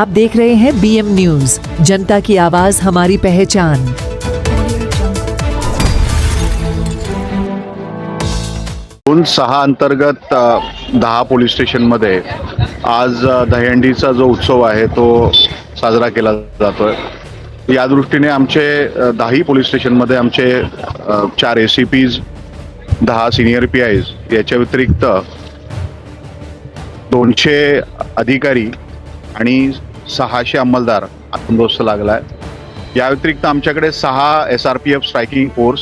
आप देख रहे हैं BM न्यूज, जनता की आवाज हमारी पहचान। जून 6 अंतर्गत 10 पोलीस स्टेशनमध्ये आज दहीहंडीचा जो उत्सव आहे तो साजरा केला जातोय। या दृष्टीने आमचे 10 पोलीस स्टेशनमध्ये आमचे 4 ACPs, 10 सिनियर PIs याच्या व्यतिरिक्त 200 अधिकारी आणि 600 अंमलदार बंदोबस्त लागलाय। या व्यतिरिक्त आमच्याकडे 6 SRPF स्ट्रायकिंग फोर्स,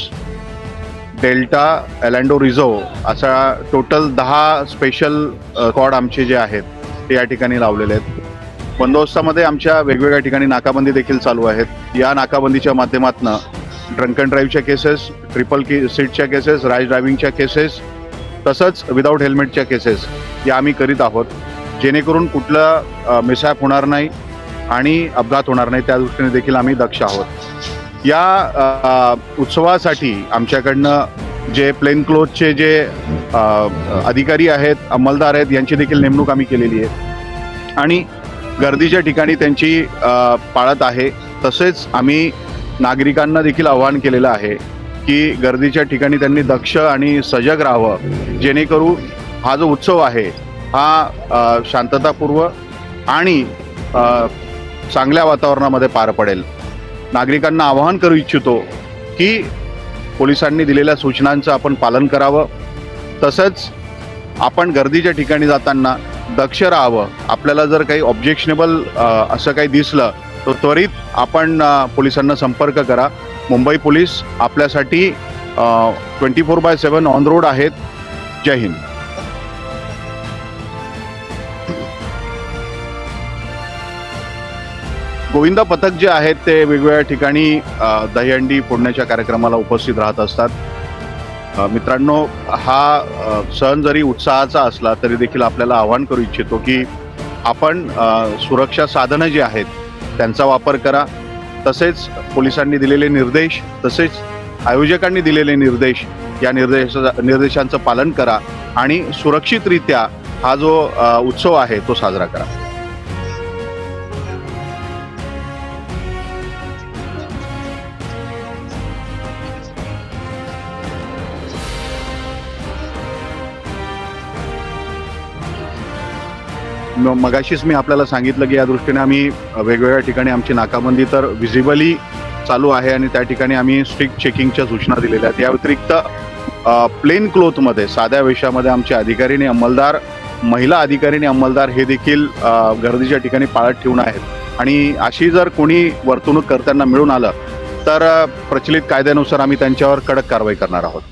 डेल्टा, एलांडो रिझर्व असा टोटल 10 स्पेशल स्क्वॉड आमचे जे आहेत ते या ठिकाणी लावलेले आहेत। बंदोबस्तामध्ये आमच्या वेगवेगळ्या ठिकाणी नाकाबंदी देखील चालू आहेत। या नाकाबंदीच्या माध्यमातून ड्रंक अँड ड्राईव्हच्या केसेस, ट्रिपल सीटच्या केसेस, रॅश ड्रायव्हिंगच्या केसेस तसंच विदाऊट हेल्मेटच्या केसेस या आम्ही करीत आहोत, जेणेकरून कुठलं मिसहॅप होणार नाही आणि अपघात होणार नाही, त्या दृष्टीने देखील आम्ही दक्ष आहोत। या उत्सवासाठी आमच्याकडनं जे प्लेन क्लोथचे जे अधिकारी आहेत, अंमलदार आहेत यांची देखील नेमणूक आम्ही केलेली आहे आणि गर्दीच्या ठिकाणी त्यांची पाळत आहे। तसेच आम्ही नागरिकांना देखील आवाहन केलेलं आहे की गर्दीच्या ठिकाणी त्यांनी दक्ष आणि सजग राहावं, जेणेकरून हा जो उत्सव आहे हा शांततापूर्व आणि चांगल्या वातावरणामध्ये पार पडेल। नागरिकांना आवाहन करू इच्छितो की पोलिसांनी दिलेल्या सूचनांचं आपण पालन करावं, तसंच आपण गर्दीच्या ठिकाणी जाताना दक्ष राहावं। आपल्याला जर काही ऑब्जेक्शनेबल असं काही दिसलं तर त्वरित आपण पोलिसांना संपर्क करा। मुंबई पोलीस आपल्यासाठी 24/7 ऑन रोड आहेत। जय हिंद। गोविंदा पथक जे आहेत ते वेगवेगळ्या ठिकाणी दहीहंडी फोडण्याच्या कार्यक्रमाला उपस्थित राहत असतात। मित्रांनो, हा सण जरी उत्साहाचा असला तरी देखील आपल्याला आवाहन करू इच्छितो की आपण सुरक्षा साधनं जी आहेत त्यांचा वापर करा, तसेच पोलिसांनी दिलेले निर्देश, तसेच आयोजकांनी दिलेले निर्देश या निर्देशांचं पालन करा आणि सुरक्षितरित्या हा जो उत्सव आहे तो साजरा करा। मगाशीच मी आपल्याला सांगितलं की या दृष्टीने आम्ही वेगवेगळ्या ठिकाणी आमची नाकाबंदी तर व्हिजिबली चालू आहे आणि त्या ठिकाणी आम्ही स्ट्रिक्ट चेकिंगच्या सूचना दिलेल्या आहेत। या व्यतिरिक्त प्लेन क्लोथमध्ये, साध्या वेशामध्ये आमचे अधिकारी आणि अंमलदार, महिला अधिकारी आणि अंमलदार हे देखील गर्दीच्या ठिकाणी पाळत ठेवून आहेत आणि अशी जर कोणी वर्तणूक करताना मिळून आलं तर प्रचलित कायद्यानुसार आम्ही त्यांच्यावर कडक कारवाई करणार आहोत।